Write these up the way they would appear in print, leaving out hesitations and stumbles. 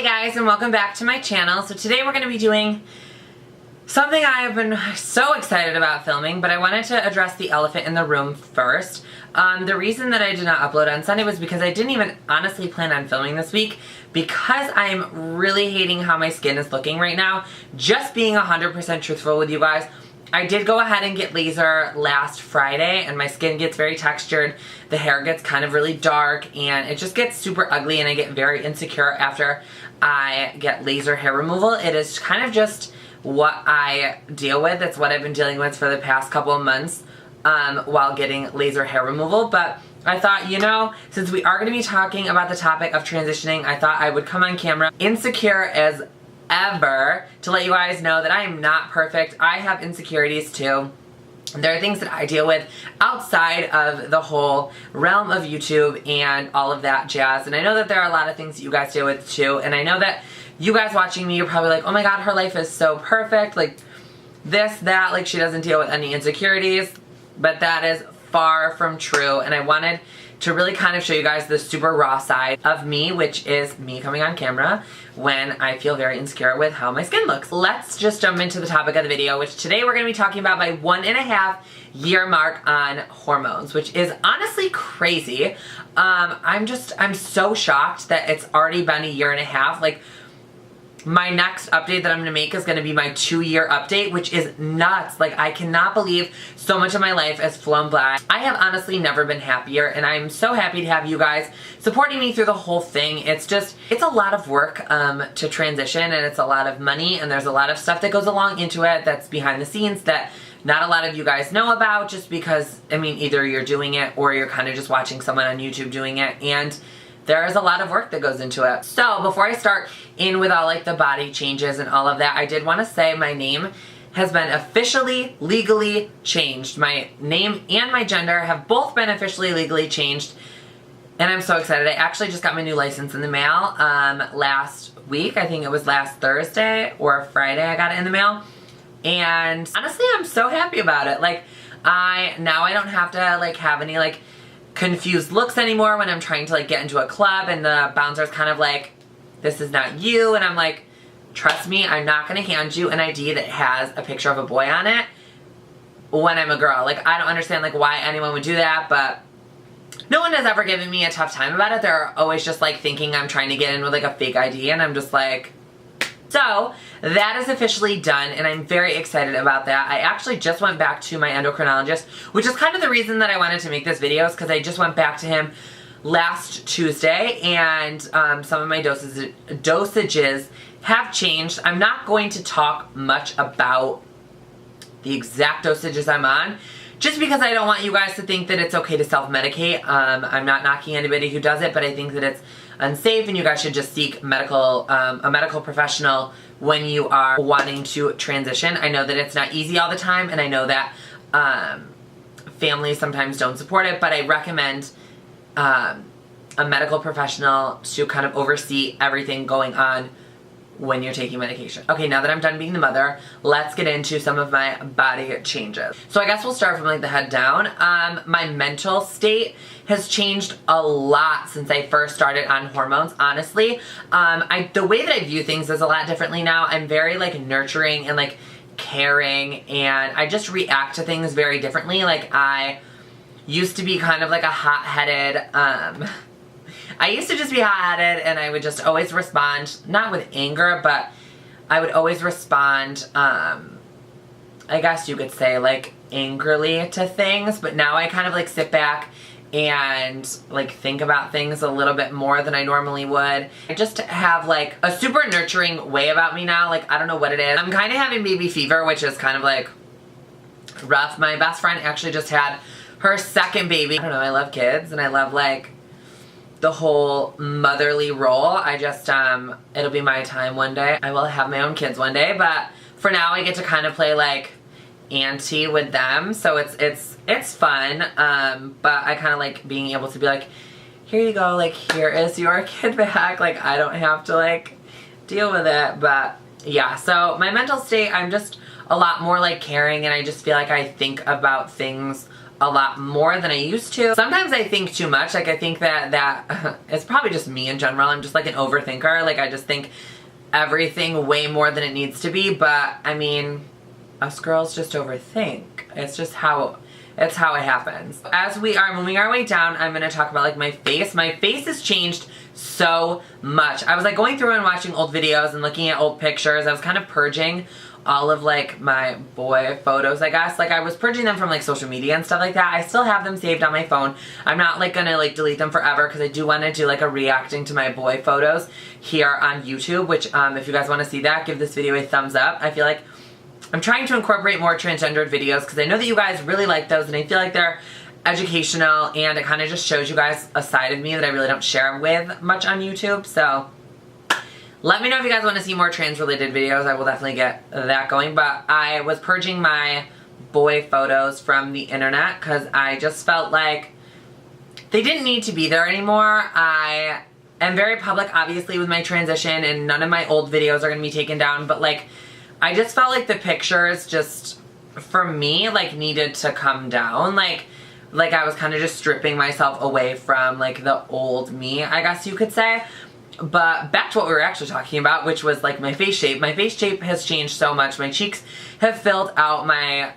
guys, and welcome back to my channel. So today we're going to be doing something I have been so excited about filming, but I wanted to address the elephant in the room first. The reason that I did not upload on Sunday was because I didn't even honestly plan on filming this week because I'm really hating how my skin is looking right now. Just being 100% truthful with you guys, I did go ahead and get laser last Friday and my skin gets very textured. The hair gets kind of really dark and it just gets super ugly and I get very insecure after I get laser hair removal. It is kind of just what I deal with. It's what I've been dealing with for the past couple of months while getting laser hair removal. But I thought, you know, since we are going to be talking about the topic of transitioning, I thought I would come on camera insecure as ever to let you guys know that I am not perfect. I have insecurities too. There are things that I deal with outside of the whole realm of YouTube and all of that jazz. And I know that there are a lot of things that you guys deal with too. And I know that you guys watching me, you're probably like, oh my god, her life is so perfect. Like this, that, like she doesn't deal with any insecurities. But that is far from true. And I wanted to really kind of show you guys the super raw side of me, which is me coming on camera when I feel very insecure with how my skin looks. Let's just jump into the topic of the video, which today we're going to be talking about my 1.5 year mark on hormones, which is honestly crazy. I'm so shocked that it's already been 1.5 years. Like, my next update that I'm going to make is going to be my 2-year update, which is nuts. Like, I cannot believe so much of my life has flown by. I have honestly never been happier, and I'm so happy to have you guys supporting me through the whole thing. It's a lot of work to transition, and it's a lot of money, and there's a lot of stuff that goes along into it that's behind the scenes that not a lot of you guys know about just because, I mean, either you're doing it or you're kind of just watching someone on YouTube doing it, and there is a lot of work that goes into it. So before I start in with all like the body changes and all of that, I did want to say my name has been officially, legally changed. My name and my gender have both been officially, legally changed. And I'm so excited. I actually just got my new license in the mail last week. I think it was last Thursday or Friday I got it in the mail. And honestly, I'm so happy about it. Like, now I don't have to like have any like confused looks anymore when I'm trying to like get into a club and the bouncer's kind of like, this is not you, and I'm like, trust me, I'm not going to hand you an ID that has a picture of a boy on it when I'm a girl. Like, I don't understand like why anyone would do that, but no one has ever given me a tough time about it. They're always just like thinking I'm trying to get in with like a fake ID, and I'm just like, so that is officially done, and I'm very excited about that. I actually just went back to my endocrinologist, which is kind of the reason that I wanted to make this video, is because I just went back to him last Tuesday, and some of my dosages have changed. I'm not going to talk much about the exact dosages I'm on, just because I don't want you guys to think that it's okay to self-medicate. I'm not knocking anybody who does it, but I think that it's unsafe and you guys should just seek a medical professional when you are wanting to transition. I know that it's not easy all the time, and I know that families sometimes don't support it, but I recommend a medical professional to kind of oversee everything going on when you're taking medication. Okay, now that I'm done being the mother, let's get into some of my body changes. So I guess we'll start from like the head down. My mental state has changed a lot since I first started on hormones, honestly. The way that I view things is a lot differently now. I'm very like nurturing and like caring, and I just react to things very differently. Like, I used to be kind of like a hot-headed, I used to just be hot-headed, and I would just always respond, not with anger, but I would always respond, I guess you could say, like, angrily to things. But now I kind of, like, sit back and, like, think about things a little bit more than I normally would. I just have, like, a super nurturing way about me now. Like, I don't know what it is. I'm kind of having baby fever, which is kind of, like, rough. My best friend actually just had her second baby. I don't know, I love kids, and I love, like, the whole motherly role. I just, it'll be my time one day. I will have my own kids one day, but for now I get to kind of play like auntie with them, so it's fun, but I kind of like being able to be like, here you go, like, here is your kid back, like, I don't have to like deal with it. But yeah, so my mental state, I'm just a lot more like caring, and I just feel like I think about things a lot more than I used to. Sometimes I think too much. Like I think that it's probably just me in general. I'm just like an overthinker. Like I just think everything way more than it needs to be. But I mean, us girls just overthink. It's just how it happens. As we are moving our way down, I'm gonna talk about like my face. My face has changed so much. I was like going through and watching old videos and looking at old pictures. I was kind of purging all of like my boy photos, I guess. Like I was purging them from like social media and stuff like that. I still have them saved on my phone. I'm not like gonna like delete them forever because I do want to do like a reacting to my boy photos here on YouTube, which if you guys want to see that, give this video a thumbs up. I feel like I'm trying to incorporate more transgendered videos because I know that you guys really like those and I feel like they're educational and it kind of just shows you guys a side of me that I really don't share with much on YouTube. So let me know if you guys want to see more trans related videos. I will definitely get that going. But I was purging my boy photos from the internet because I just felt like they didn't need to be there anymore. I am very public obviously with my transition and none of my old videos are going to be taken down, but like I just felt like the pictures just for me like needed to come down. Like I was kind of just stripping myself away from like the old me, I guess you could say. But back to what we were actually talking about, which was like my face shape. My face shape has changed so much. My cheeks have filled out. My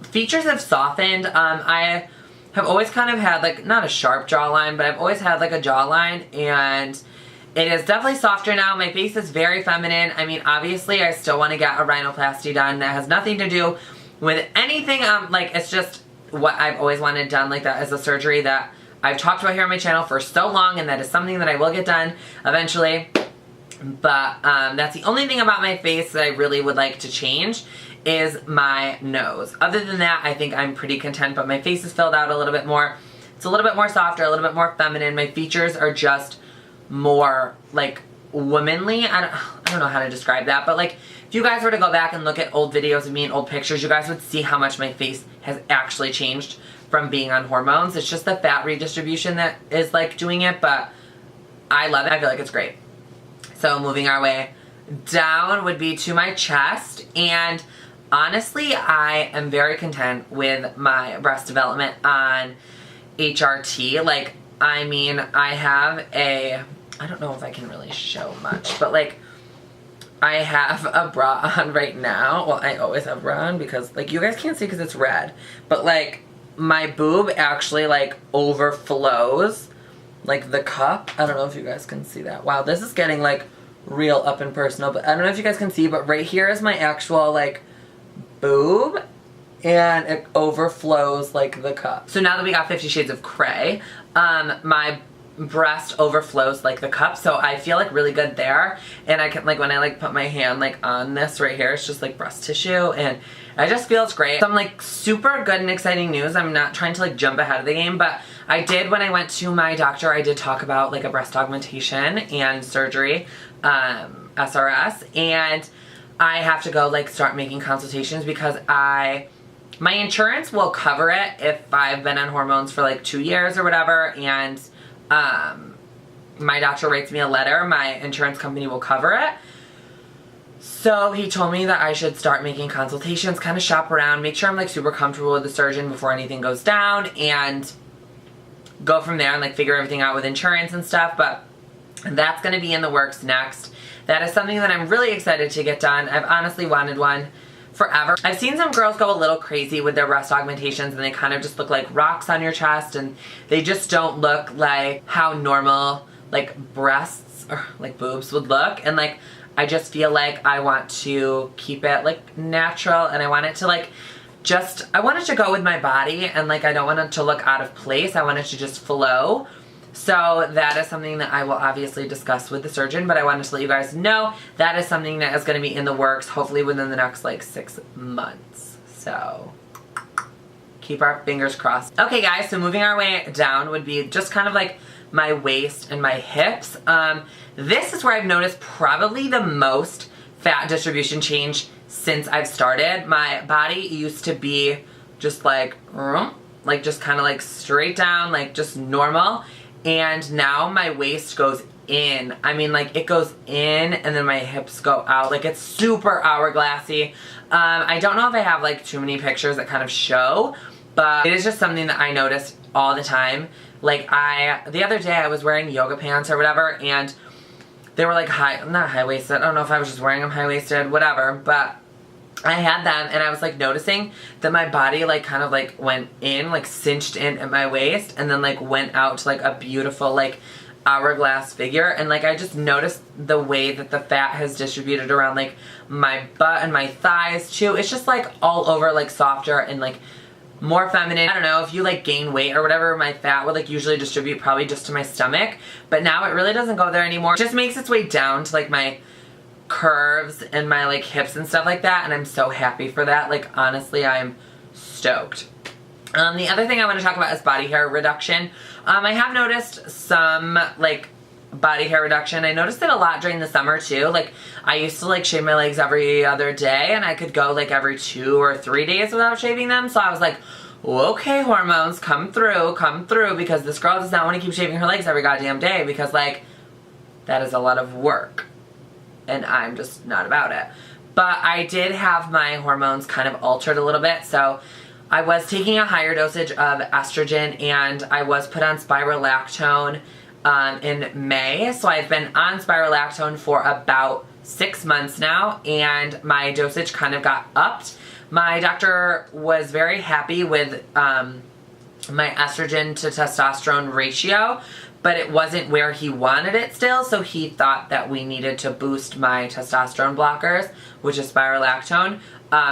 features have softened. I have always kind of had like, not a sharp jawline, but I've always had like a jawline and it is definitely softer now. My face is very feminine. I mean, obviously I still want to get a rhinoplasty done. That has nothing to do with anything. Like it's just what I've always wanted done. Like that is a surgery that I've talked about here on my channel for so long and that is something that I will get done eventually. But that's the only thing about my face that I really would like to change is my nose. Other than that, I think I'm pretty content, but my face is filled out a little bit more. It's a little bit more softer, a little bit more feminine. My features are just more like womanly. I don't know how to describe that, but like if you guys were to go back and look at old videos of me and old pictures, you guys would see how much my face has actually changed from being on hormones. It's just the fat redistribution that is like doing it, but I love it. I feel like it's great. So moving our way down would be to my chest, and honestly I am very content with my breast development on HRT. Like I mean I have I don't know if I can really show much, but like I have a bra on right now. Well, I always have a bra on because like you guys can't see because it's red, but like my boob actually like overflows like the cup. I don't know if you guys can see that. Wow, this is getting like real up and personal, but I don't know if you guys can see, but right here is my actual like boob and it overflows like the cup. So now that we got 50 Shades of Grey, my breast overflows like the cup, so I feel like really good there. And I can like when I like put my hand like on this right here, it's just like breast tissue and it just feels great. Some like super good and exciting news. I'm not trying to like jump ahead of the game, but I did, when I went to my doctor, I did talk about like a breast augmentation and surgery, SRS, and I have to go like start making consultations because my insurance will cover it if I've been on hormones for like 2 years or whatever, and my doctor writes me a letter, my insurance company will cover it. So he told me that I should start making consultations, kind of shop around, make sure I'm like super comfortable with the surgeon before anything goes down, and go from there and like figure everything out with insurance and stuff. But that's going to be in the works next. That is something that I'm really excited to get done. I've honestly wanted one forever. I've seen some girls go a little crazy with their breast augmentations and they kind of just look like rocks on your chest and they just don't look like how normal like breasts or like boobs would look. And like I just feel like I want to keep it like natural, and I want it to like I want it to go with my body, and like I don't want it to look out of place. I want it to just flow. So that is something that I will obviously discuss with the surgeon, but I wanted to let you guys know that is something that is going to be in the works hopefully within the next like 6 months. So keep our fingers crossed. Okay guys, so moving our way down would be just kind of like my waist and my hips. This is where I've noticed probably the most fat distribution change since I've started. My body used to be just like just kind of like straight down, like just normal. And now my waist goes in. I mean, like it goes in and then my hips go out. Like it's super hourglassy. I don't know if I have like too many pictures that kind of show, but it is just something that I notice all the time. Like the other day I was wearing yoga pants or whatever, and they were like not high-waisted, I don't know if I was just wearing them high-waisted, whatever, but I had them and I was like noticing that my body like kind of like went in, like cinched in at my waist, and then like went out to like a beautiful like hourglass figure. And like I just noticed the way that the fat has distributed around like my butt and my thighs too. It's just like all over, like softer and like more feminine. I don't know, if you like gain weight or whatever, my fat would like usually distribute probably just to my stomach, but now it really doesn't go there anymore. It just makes its way down to like my curves and my like hips and stuff like that, and I'm so happy for that. Like honestly, I'm stoked. The other thing I want to talk about is body hair reduction. I have noticed some like body hair reduction. I noticed it a lot during the summer too. Like I used to like shave my legs every other day, and I could go like every 2 or 3 days without shaving them. So I was like, okay, hormones, come through, because this girl does not want to keep shaving her legs every goddamn day, because like that is a lot of work and I'm just not about it. But I did have my hormones kind of altered a little bit, so I was taking a higher dosage of estrogen, and I was put on spirolactone in May. So I've been on spirolactone for about 6 months now, and my dosage kind of got upped. My doctor was very happy with my estrogen to testosterone ratio, but it wasn't where he wanted it still, so he thought that we needed to boost my testosterone blockers, which is spirolactone,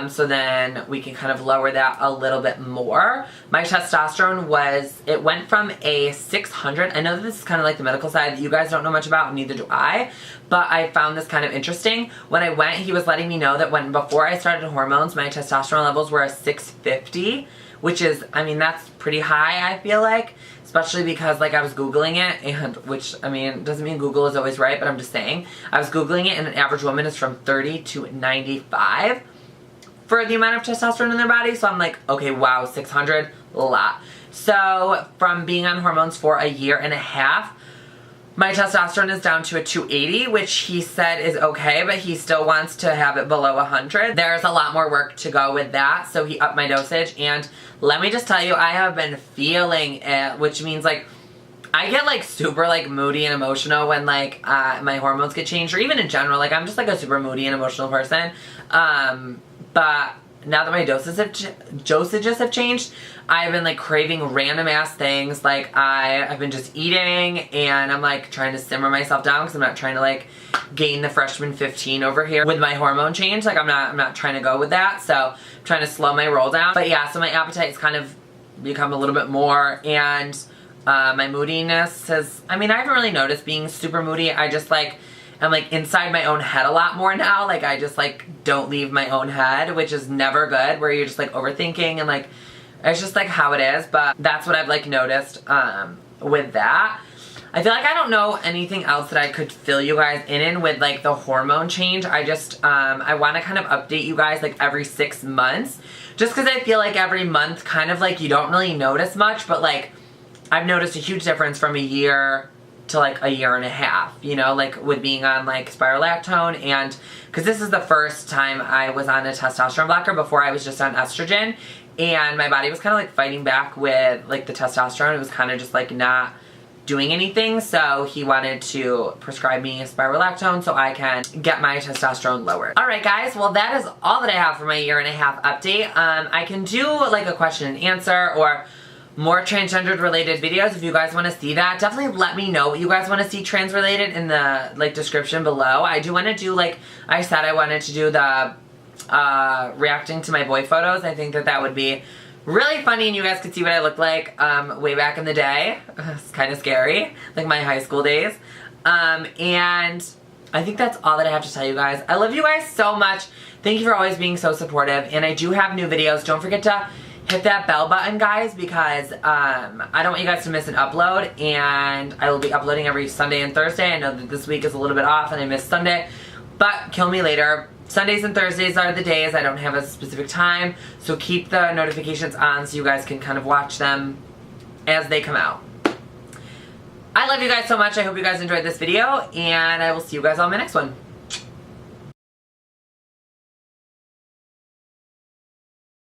so then we can kind of lower that a little bit more. My testosterone it went from a 600, I know that this is kind of like the medical side that you guys don't know much about, neither do I, but I found this kind of interesting. When I went, he was letting me know that before I started hormones, my testosterone levels were a 650, which is, I mean, that's pretty high, I feel like. Especially because like I was Googling it, and which, I mean, doesn't mean Google is always right, but I'm just saying. I was Googling it, and an average woman is from 30 to 95 for the amount of testosterone in their body. So I'm like, okay, wow, 600, a lot. So from being on hormones for a year and a half, my testosterone is down to a 280, which he said is okay, but he still wants to have it below 100. There's a lot more work to go with that, so he upped my dosage, and let me just tell you, I have been feeling it, which means like I get like super like moody and emotional when like my hormones get changed, or even in general, like I'm just like a super moody and emotional person. But now that my dosages have changed, I've been like craving random ass things. Like I've been just eating, and I'm like trying to simmer myself down because I'm not trying to like gain the freshman 15 over here with my hormone change. Like I'm not trying to go with that. So I'm trying to slow my roll down. But yeah, so my appetite's kind of become a little bit more, and my moodiness has, I mean, I haven't really noticed being super moody. I just like, I'm like inside my own head a lot more now. Like I just like don't leave my own head, which is never good, where you're just like overthinking, and like it's just like how it is. But that's what I've like noticed with that. I feel like I don't know anything else that I could fill you guys in with like the hormone change. I just I want to kind of update you guys like every 6 months, just because I feel like every month kind of like you don't really notice much, but like I've noticed a huge difference from a year to like a year and a half, you know, like with being on like spirolactone. And because this is the first time I was on a testosterone blocker. Before I was just on estrogen, and my body was kind of like fighting back with like the testosterone. It was kind of just like not doing anything, so he wanted to prescribe me spirolactone so I can get my testosterone lowered. Alright guys, well that is all that I have for my year and a half update. I can do like a question and answer or more transgendered related videos if you guys want to see that. Definitely let me know what you guys want to see trans related in the like description below. I do want to do, like I said, I wanted to do the reacting to my boy photos. I think that that would be really funny, and you guys could see what I looked like way back in the day. It's kind of scary, like my high school days. And I think that's all that I have to tell you guys. I love you guys so much. Thank you for always being so supportive, and I do have new videos. Don't forget to hit that bell button, guys, because I don't want you guys to miss an upload, and I will be uploading every Sunday and Thursday. I know that this week is a little bit off and I missed Sunday, but kill me later. Sundays and Thursdays are the days. I don't have a specific time, so keep the notifications on so you guys can kind of watch them as they come out. I love you guys so much. I hope you guys enjoyed this video, and I will see you guys on my next one.